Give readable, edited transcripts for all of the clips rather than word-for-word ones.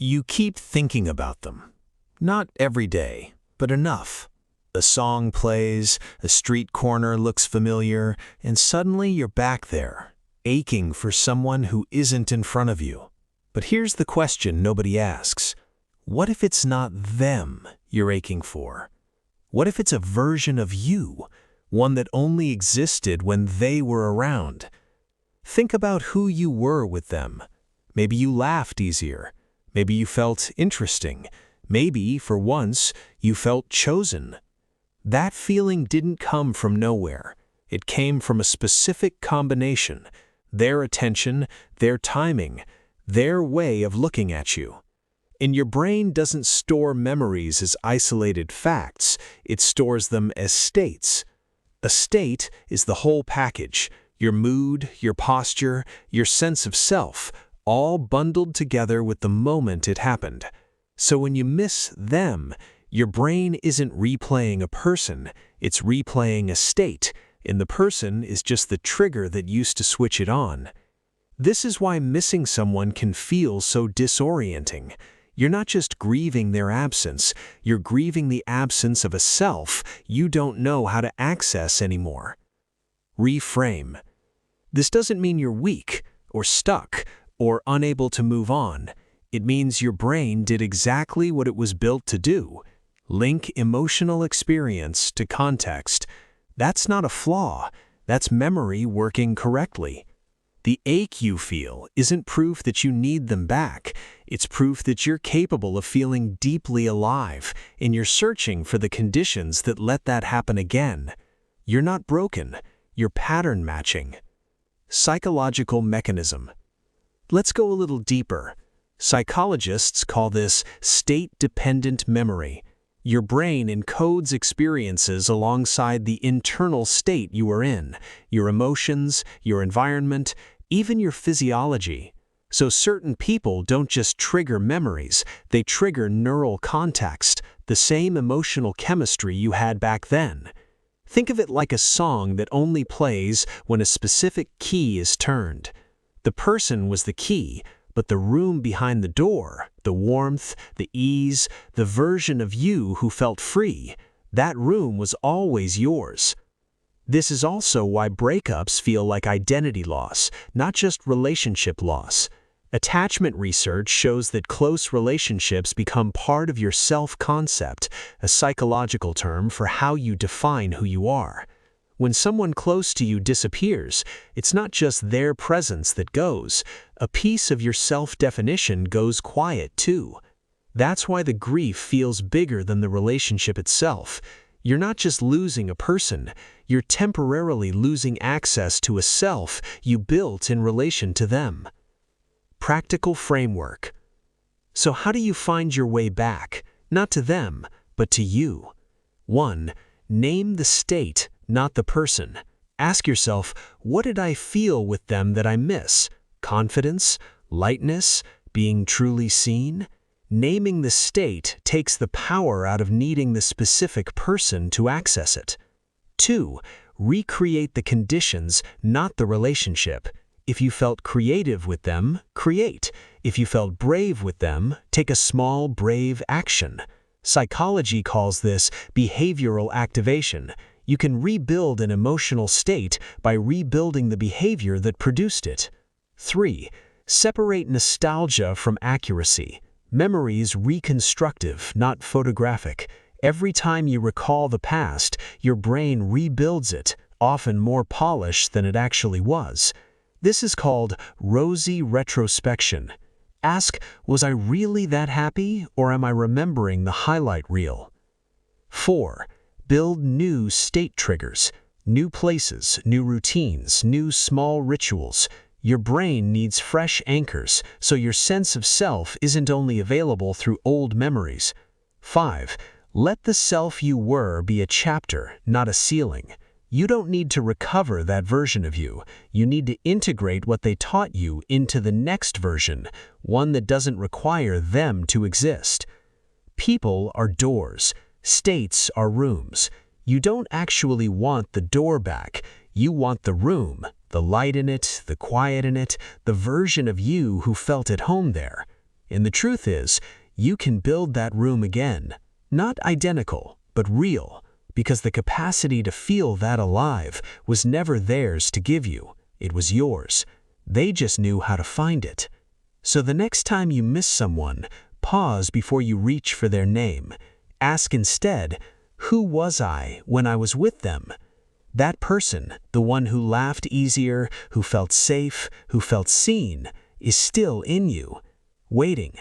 You keep thinking about them. Not every day, but enough. A song plays, a street corner looks familiar, and suddenly you're back there, aching for someone who isn't in front of you. But here's the question nobody asks. What if it's not them you're aching for? What if it's a version of you, one that only existed when they were around? Think about who you were with them. Maybe you laughed easier. Maybe you felt interesting. Maybe, for once, you felt chosen. That feeling didn't come from nowhere. It came from a specific combination: their attention, their timing, their way of looking at you. And your brain doesn't store memories as isolated facts, it stores them as states. A state is the whole package: your mood, your posture, your sense of self, all bundled together with the moment it happened. So when you miss them, your brain isn't replaying a person, it's replaying a state, and the person is just the trigger that used to switch it on. This is why missing someone can feel so disorienting. You're not just grieving their absence, you're grieving the absence of a self you don't know how to access anymore. Reframe. This doesn't mean you're weak, or stuck, or unable to move on. It means your brain did exactly what it was built to do: link emotional experience to context. That's not a flaw, that's memory working correctly. The ache you feel isn't proof that you need them back, it's proof that you're capable of feeling deeply alive, and you're searching for the conditions that let that happen again. You're not broken, you're pattern matching. Psychological mechanism. Let's go a little deeper. Psychologists call this state-dependent memory. Your brain encodes experiences alongside the internal state you are in, your emotions, your environment, even your physiology. So certain people don't just trigger memories, they trigger neural context, the same emotional chemistry you had back then. Think of it like a song that only plays when a specific key is turned. The person was the key, but the room behind the door, the warmth, the ease, the version of you who felt free, that room was always yours. This is also why breakups feel like identity loss, not just relationship loss. Attachment research shows that close relationships become part of your self-concept, a psychological term for how you define who you are. When someone close to you disappears, it's not just their presence that goes. A piece of your self-definition goes quiet too. That's why the grief feels bigger than the relationship itself. You're not just losing a person, you're temporarily losing access to a self you built in relation to them. Practical framework. So how do you find your way back? Not to them, but to you. 1. Name the state, not the person. Ask yourself, what did I feel with them that I miss? Confidence? Lightness? Being truly seen? Naming the state takes the power out of needing the specific person to access it. 2. Recreate the conditions, not the relationship. If you felt creative with them, create. If you felt brave with them, take a small, brave action. Psychology calls this behavioral activation. You can rebuild an emotional state by rebuilding the behavior that produced it. 3. Separate nostalgia from accuracy. Memory is reconstructive, not photographic. Every time you recall the past, your brain rebuilds it, often more polished than it actually was. This is called rosy retrospection. Ask, was I really that happy, or am I remembering the highlight reel? 4. Build new state triggers. New places, new routines, new small rituals. Your brain needs fresh anchors, so your sense of self isn't only available through old memories. 5. Let the self you were be a chapter, not a ceiling. You don't need to recover that version of you. You need to integrate what they taught you into the next version, one that doesn't require them to exist. People are doors. States are rooms. You don't actually want the door back. You want the room, the light in it, the quiet in it, the version of you who felt at home there. And the truth is, you can build that room again. Not identical, but real, because the capacity to feel that alive was never theirs to give you. It was yours. They just knew how to find it. So the next time you miss someone, pause before you reach for their name. Ask instead, who was I when I was with them? That person, the one who laughed easier, who felt safe, who felt seen, is still in you, waiting,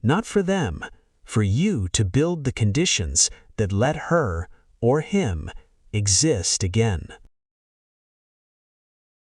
not for them, for you to build the conditions that let her or him exist again.